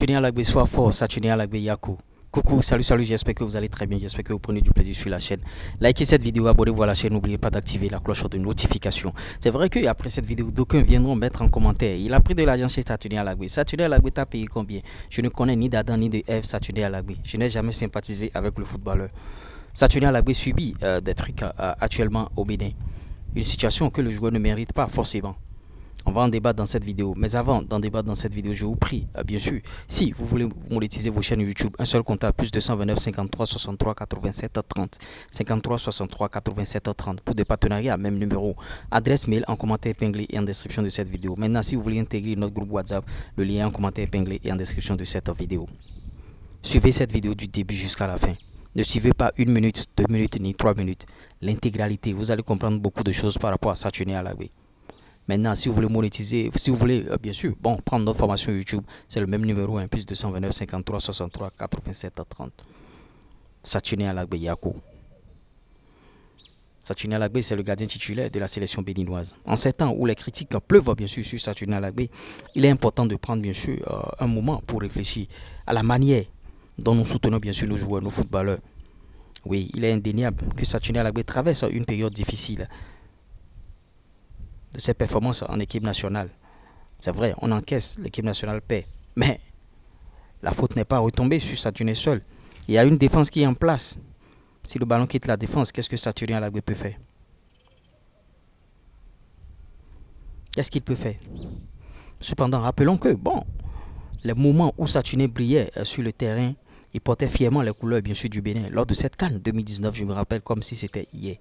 Saturné à l'Agbe, soit fort, Saturné à l'Agbe Yaku. Coucou, salut, j'espère que vous allez très bien, j'espère que vous prenez du plaisir sur la chaîne. Likez cette vidéo, abonnez-vous à la chaîne, n'oubliez pas d'activer la cloche de notification. C'est vrai qu'après cette vidéo, d'aucuns viendront mettre en commentaire. Il a pris de l'argent chez Saturné à l'Agbe. Saturné à l'Agbe, t'as payé combien? Je ne connais ni d'Adam ni de Ève Saturné à l'Agbe. Je n'ai jamais sympathisé avec le footballeur. Saturné à l'Agbe subit des trucs actuellement au Bénin. Une situation que le joueur ne mérite pas forcément. On va en débattre dans cette vidéo. Mais avant d'en débattre dans cette vidéo, je vous prie, bien sûr, si vous voulez monétiser vos chaînes YouTube, un seul comptable, plus 229 53 63 87 30. 53 63 87 30. Pour des partenariats, même numéro. Adresse mail en commentaire épinglé et en description de cette vidéo. Maintenant, si vous voulez intégrer notre groupe WhatsApp, le lien en commentaire épinglé et en description de cette vidéo. Suivez cette vidéo du début jusqu'à la fin. Ne suivez pas 1 minute, 2 minutes ni 3 minutes. L'intégralité, vous allez comprendre beaucoup de choses par rapport à Saturné à l'Agbe. Maintenant, si vous voulez monétiser, si vous voulez, bien sûr, prendre notre formation YouTube, c'est le même numéro, plus 229 53 63 87 30. Saturné à l'Agbe Yaku. Saturné à l'Agbe, c'est le gardien titulaire de la sélection béninoise. En ces temps où les critiques pleuvent, bien sûr, sur Saturné à l'Agbe, il est important de prendre, bien sûr, un moment pour réfléchir à la manière dont nous soutenons, bien sûr, nos joueurs, nos footballeurs. Oui, il est indéniable que Saturné à l'Agbe traverse une période difficile de ses performances en équipe nationale. C'est vrai, on encaisse, l'équipe nationale paie. Mais la faute n'est pas retombée sur Saturné seul. Il y a une défense qui est en place. Si le ballon quitte la défense, qu'est-ce que Saturné à l'Agbe peut faire? Qu'est-ce qu'il peut faire? Cependant, rappelons que, les moments où Saturné brillait sur le terrain, il portait fièrement les couleurs, bien sûr, du Bénin. Lors de cette CAN 2019, je me rappelle comme si c'était hier.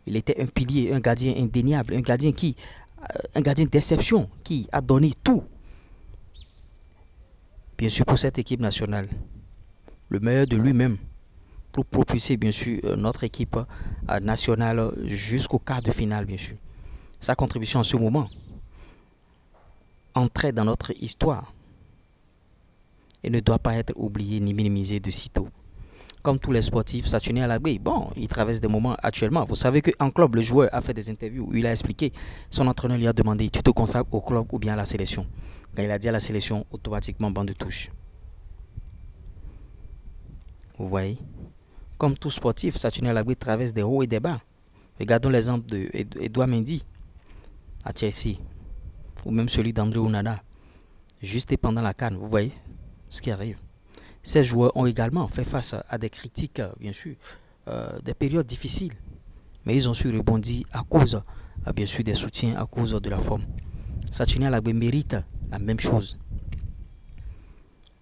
Il était un pilier, un gardien indéniable, un gardien d'exception qui a donné tout. Bien sûr pour cette équipe nationale. Le meilleur de lui-même pour propulser bien sûr notre équipe nationale jusqu'au quart de finale bien sûr. Sa contribution en ce moment entrait dans notre histoire et ne doit pas être oubliée ni minimisée de sitôt. Comme tous les sportifs, Saturné à l'Agbe, il traverse des moments actuellement. Vous savez qu'en club, le joueur a fait des interviews où il a expliqué. Son entraîneur lui a demandé, tu te consacres au club ou bien à la sélection? Quand il a dit à la sélection, automatiquement, banc de touche. Vous voyez? Comme tout sportif, Saturné à l'Agbe traverse des hauts et des bas. Regardons l'exemple d'Edouard Mendy à Chelsea. Ou même celui d'André Onana. Juste pendant la CAN, vous voyez ce qui arrive. Ces joueurs ont également fait face à des critiques, bien sûr, des périodes difficiles. Mais ils ont su rebondir à cause, bien sûr, des soutiens, à cause de la forme. Saturné à l'Agbe mérite la même chose.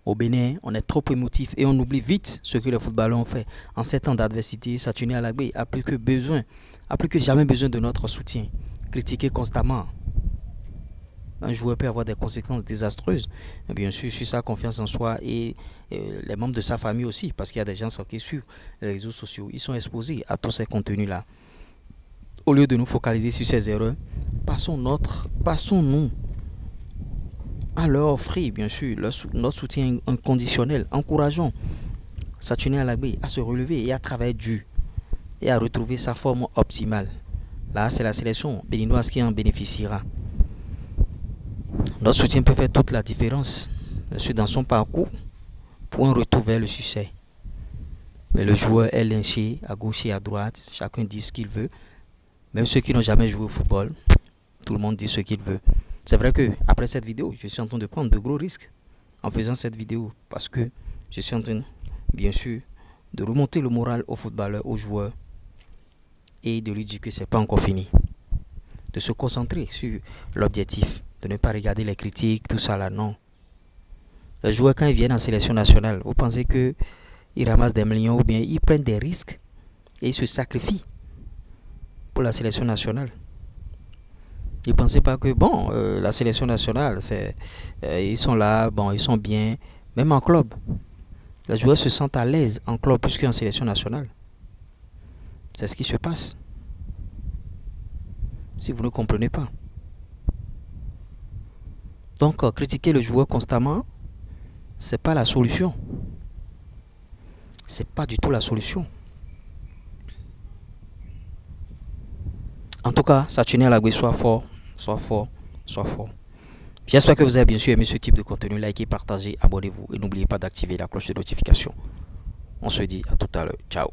Au Bénin, on est trop émotif et on oublie vite ce que les footballeurs ont fait. En ces temps d'adversité, Saturné à l'Agbe a plus que jamais besoin de notre soutien. Critiquer constamment. Un joueur peut avoir des conséquences désastreuses, bien sûr, sur sa confiance en soi et les membres de sa famille aussi, parce qu'il y a des gens qui suivent les réseaux sociaux. Ils sont exposés à tous ces contenus-là. Au lieu de nous focaliser sur ces erreurs, passons-nous à leur offrir, bien sûr, notre soutien inconditionnel. Encourageons Saturné à l'Agbe à se relever et à travailler dur et à retrouver sa forme optimale. Là, c'est la sélection béninoise qui en bénéficiera. Notre soutien peut faire toute la différence dans son parcours pour un retour vers le succès. Mais le joueur est lynché à gauche et à droite. Chacun dit ce qu'il veut. Même ceux qui n'ont jamais joué au football, tout le monde dit ce qu'il veut. C'est vrai que après cette vidéo, je suis en train de prendre de gros risques en faisant cette vidéo. Parce que je suis en train, bien sûr, de remonter le moral aux footballeurs, aux joueurs. Et de lui dire que ce n'est pas encore fini. De se concentrer sur l'objectif. De ne pas regarder les critiques, tout ça là, non. Les joueurs, quand ils viennent en sélection nationale, vous pensez qu'ils ramassent des millions ou bien ils prennent des risques et ils se sacrifient pour la sélection nationale. Ils ne pensez pas que, la sélection nationale, ils sont là, ils sont bien, même en club. Les joueurs se sentent à l'aise en club plus qu'en sélection nationale. C'est ce qui se passe. Si vous ne comprenez pas. Donc, critiquer le joueur constamment, c'est pas la solution. C'est pas du tout la solution. En tout cas, Saturné à l'Agbe, soit fort, soit fort, soit fort. J'espère que vous avez bien sûr aimé ce type de contenu. Likez, partagez, abonnez-vous et n'oubliez pas d'activer la cloche de notification. On se dit à tout à l'heure. Ciao.